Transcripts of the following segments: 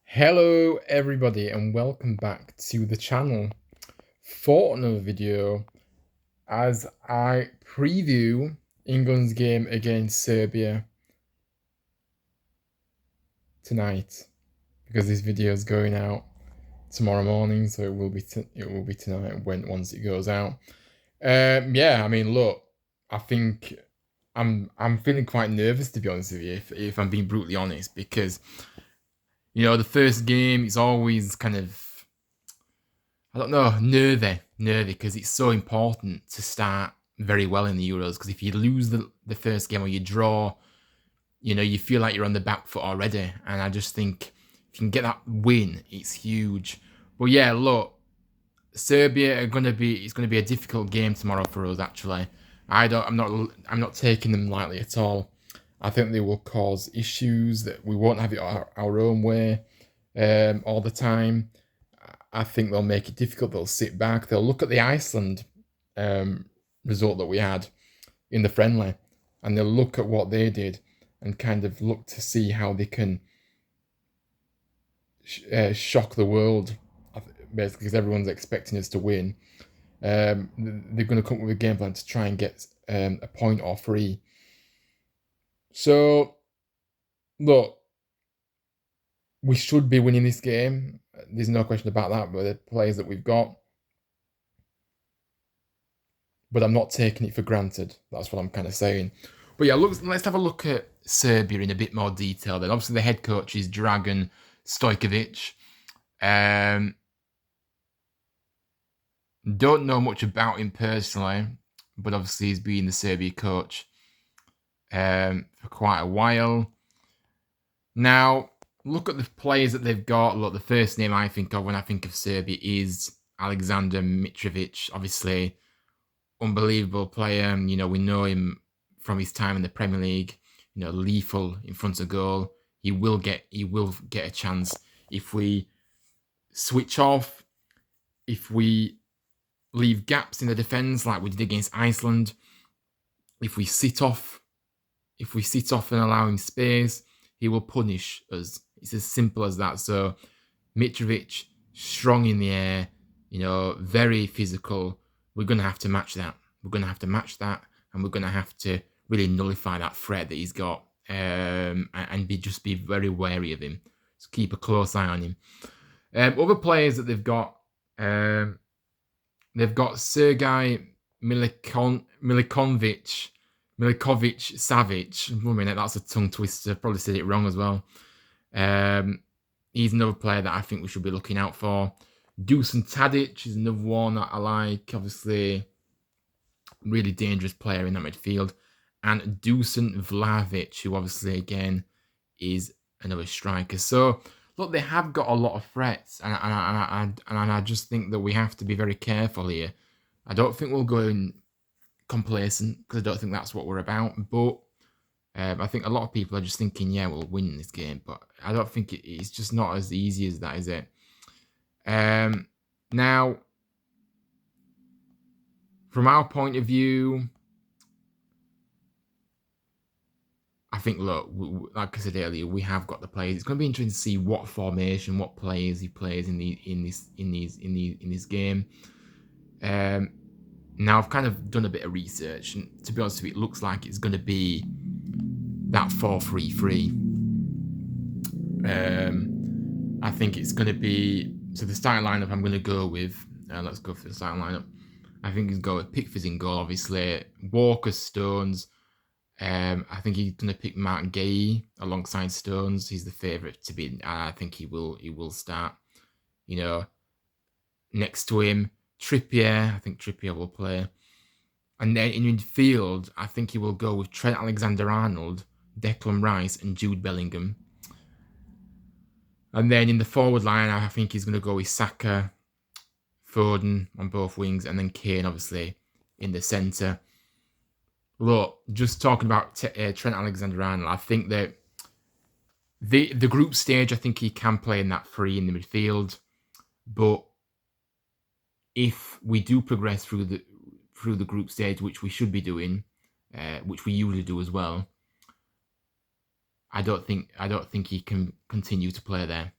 Hello everybody and welcome back to the channel for another video as I preview England's game against Serbia tonight, because this video is going out tomorrow morning, so it will be tonight once it goes out. Yeah, I mean, look, I think I'm feeling quite nervous, to be honest with you, if I'm being brutally honest, because the first game is always kind of, I don't know, nervy, because it's so important to start very well in the Euros. Because if you lose the first game or you draw, you feel like you're on the back foot already. And I just think if you can get that win, it's huge. But yeah, look, Serbia it's going to be a difficult game tomorrow for us. Actually, I'm not taking them lightly at all. I think they will cause issues, that we won't have it our own way all the time. I think they'll make it difficult. They'll sit back. They'll look at the Iceland result that we had in the friendly, and they'll look at what they did and kind of look to see how they can shock the world, basically, because everyone's expecting us to win. They're going to come up with a game plan to try and get a point or three. So, look, we should be winning this game. There's no question about that, but the players that we've got. But I'm not taking it for granted. That's what I'm kind of saying. But yeah, let's have a look at Serbia in a bit more detail then. Obviously, the head coach is Dragan Stojkovic. Don't know much about him personally, but obviously he's been the Serbia coach for quite a while. Now, look at the players that they've got. Look, the first name I think of when I think of Serbia is Alexander Mitrovic. Obviously, unbelievable player. We know him from his time in the Premier League. Lethal in front of goal. He will get a chance if we switch off, if we leave gaps in the defence like we did against Iceland, if we sit off and allow him space, he will punish us. It's as simple as that. So Mitrovic, strong in the air, very physical. We're going to have to match that. And we're going to have to really nullify that threat that he's got, and just be very wary of him. So keep a close eye on him. Other players that they've got Sergei Milikovic Savic. 1 minute, that's a tongue twister. Probably said it wrong as well. He's another player that I think we should be looking out for. Dusan Tadic is another one that I like. Obviously, really dangerous player in that midfield. And Dusan Vlahovic, who obviously, again, is another striker. So, look, they have got a lot of threats. And I just think that we have to be very careful here. I don't think we'll go in complacent, because I don't think that's what we're about. But I think a lot of people are just thinking, yeah, we'll win this game. But I don't think it's just not as easy as that, is it? Now, from our point of view, I think, look, like I said earlier, we have got the players. It's going to be interesting to see what formation, what players he plays in this game. Now, I've kind of done a bit of research, and to be honest with you, it looks like it's going to be that 4-3-3. I think it's going to be, so the starting lineup I'm going to go with, let's go for the starting lineup. I think he's going with Pickford in goal, obviously. Walker, Stones. I think he's going to pick Martin Gay alongside Stones. He's the favourite to be. I think he will start. Next to him, Trippier. I think Trippier will play. And then in midfield, I think he will go with Trent Alexander-Arnold, Declan Rice, and Jude Bellingham. And then in the forward line, I think he's going to go with Saka, Foden on both wings, and then Kane, obviously, in the centre. Look, just talking about Trent Alexander-Arnold, I think that the group stage, I think he can play in that three in the midfield. But if we do progress through the group stage, which we should be doing, which we usually do as well, I don't think he can continue to play there.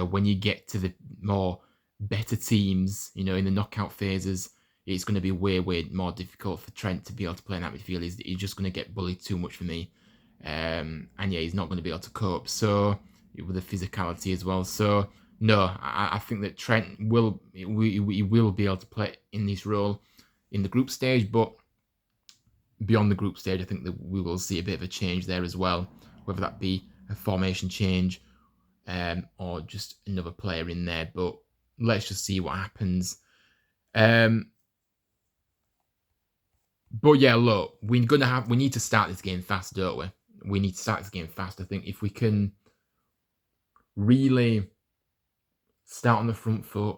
when you get to the more better teams, in the knockout phases, it's going to be way, way more difficult for Trent to be able to play in that midfield. He's just going to get bullied too much for me. And yeah, he's not going to be able to cope. So with the physicality as well. So no, I think that Trent will be able to play in this role in the group stage, but beyond the group stage, I think that we will see a bit of a change there as well, whether that be a formation change or just another player in there. But let's just see what happens. But yeah, look, we need to start this game fast, don't we? We need to start this game fast. I think if we can really start on the front foot,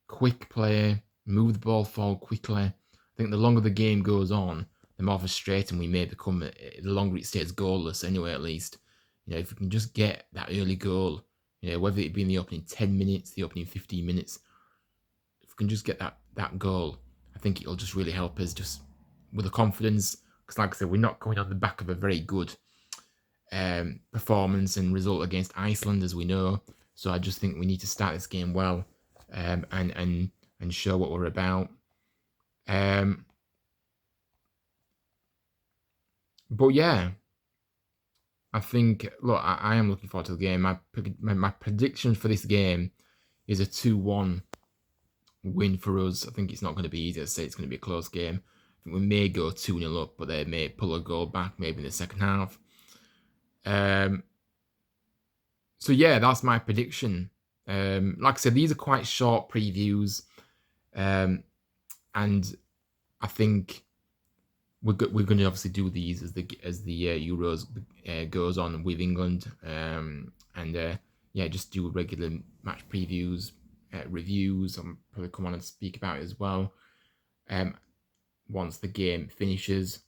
quick play, move the ball forward quickly, I think the longer the game goes on, the more frustrating we may become. The longer it stays goalless, anyway, at least. If we can just get that early goal, whether it be in the opening 10 minutes, the opening 15 minutes, if we can just get that goal, I think it'll just really help us just with the confidence. Because like I said, we're not going on the back of a very good performance and result against Iceland, as we know. So I just think we need to start this game well and show what we're about. But yeah, I think, look, I am looking forward to the game. My prediction for this game is a 2-1 win for us. I think it's not going to be easy. I say it's going to be a close game. I think we may go 2-0 up, but they may pull a goal back maybe in the second half. So yeah, that's my prediction. Like I said, these are quite short previews, and I think we're going to obviously do these as the Euros goes on with England, and yeah, just do regular match previews, reviews. I'm probably come on and speak about it as well. Once the game finishes,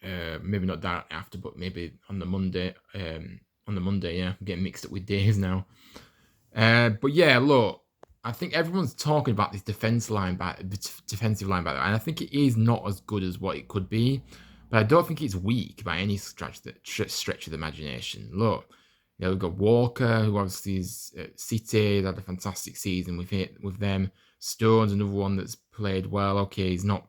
maybe not that after, but maybe on the Monday. Yeah, I'm getting mixed up with days now. But yeah, look, I think everyone's talking about this defensive line back there, and I think it is not as good as what it could be, but I don't think it's weak by any stretch of the imagination. Look, we've got Walker, who obviously is at City, had a fantastic season with them. Stone's another one that's played well. Okay, he's not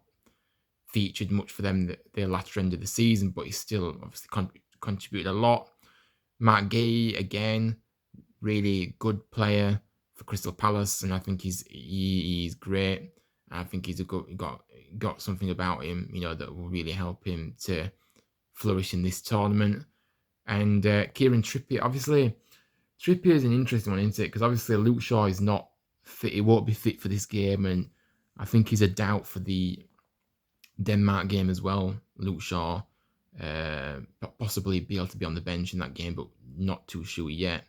featured much for them the latter end of the season, but he's still obviously contributed a lot. Matt Gay, again, really good player for Crystal Palace, and I think he's great. I think he's got something about him, that will really help him to flourish in this tournament. And Kieran Trippier, obviously, Trippier is an interesting one, isn't it? Because obviously Luke Shaw is not fit; he won't be fit for this game, and I think he's a doubt for the Denmark game as well. Luke Shaw, possibly be able to be on the bench in that game, but not too sure yet.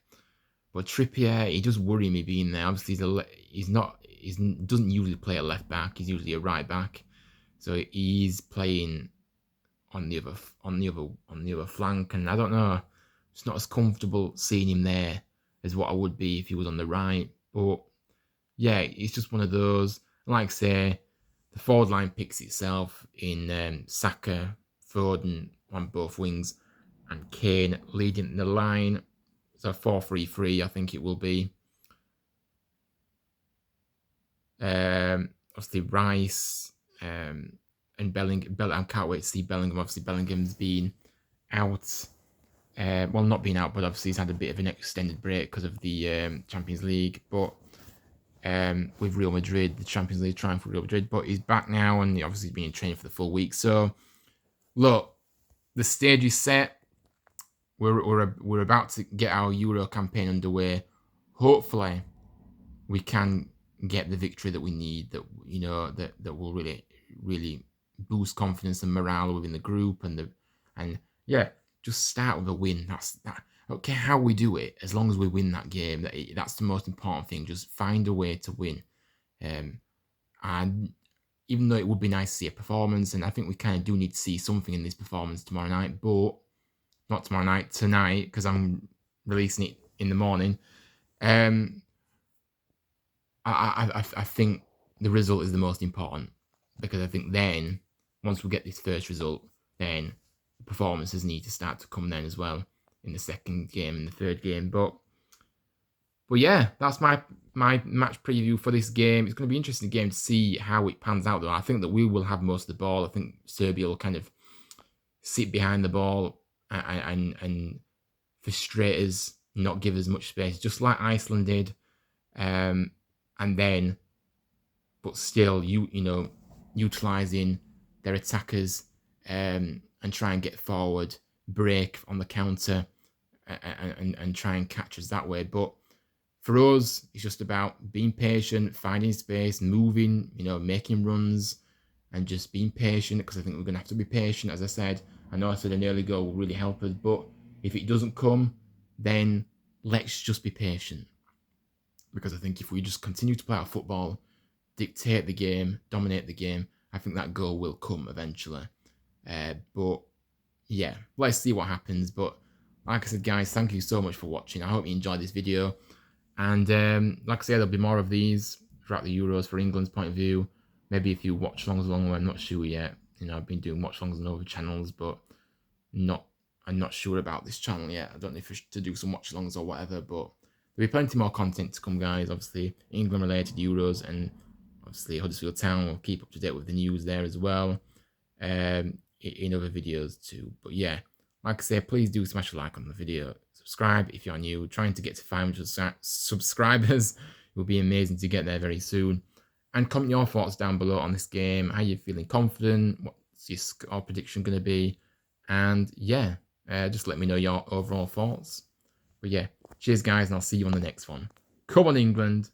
But Trippier, he does worry me being there. Obviously, he doesn't usually play a left back. He's usually a right back, so he's playing on the other flank, and I don't know. It's not as comfortable seeing him there as what I would be if he was on the right. But yeah, it's just one of those. Like I say, the forward line picks itself in Saka, Foden on both wings, and Kane leading the line. So 4-3-3, I think it will be. Obviously Rice and Bellingham. I can't wait to see Bellingham. Obviously Bellingham's been out. Well, not been out, but obviously he's had a bit of an extended break because of the Champions League. But with Real Madrid, the Champions League trying for Real Madrid, but he's back now, and obviously he's been in training for the full week. So, look, the stage is set. We're about to get our Euro campaign underway. Hopefully, we can get the victory that we need. That will really boost confidence and morale within the group, and yeah, just start with a win. That's that. I don't care how we do it, as long as we win that game. That's the most important thing. Just find a way to win. And even though it would be nice to see a performance, and I think we kind of do need to see something in this performance tomorrow night, but not tomorrow night, tonight, because I'm releasing it in the morning. I think the result is the most important, because I think then, once we get this first result, then performances need to start to come then as well in the second game and the third game. But But yeah, that's my match preview for this game. It's going to be an interesting game to see how it pans out, though. I think that we will have most of the ball. I think Serbia will kind of sit behind the ball and frustrate us, not give us much space, just like Iceland did. And then, but still, utilizing their attackers and try and get forward, break on the counter, and try and catch us that way. But for us, it's just about being patient, finding space, moving, making runs, and just being patient, because I think we're going to have to be patient. As I said, I know I said an early goal will really help us, but if it doesn't come, then let's just be patient. Because I think if we just continue to play our football, dictate the game, dominate the game, I think that goal will come eventually. But yeah, let's see what happens. But like I said, guys, thank you so much for watching. I hope you enjoyed this video. And like I said, there'll be more of these throughout the Euros for England's point of view. Maybe a few watch longs along the way, I'm not sure yet. I've been doing watch longs on other channels, but I'm not sure about this channel yet. I don't know if I should to do some watch longs or whatever, but there'll be plenty more content to come, guys. Obviously, England related Euros, and obviously Huddersfield Town will keep up to date with the news there as well, in other videos too. But yeah, like I say, please do smash a like on the video. Subscribe if you're new. Trying to get to 500 subscribers. It will be amazing to get there very soon. And comment your thoughts down below on this game. How you feeling? Confident? What's your score prediction going to be? And yeah, just let me know your overall thoughts. But yeah, cheers guys, and I'll see you on the next one. Come on, England.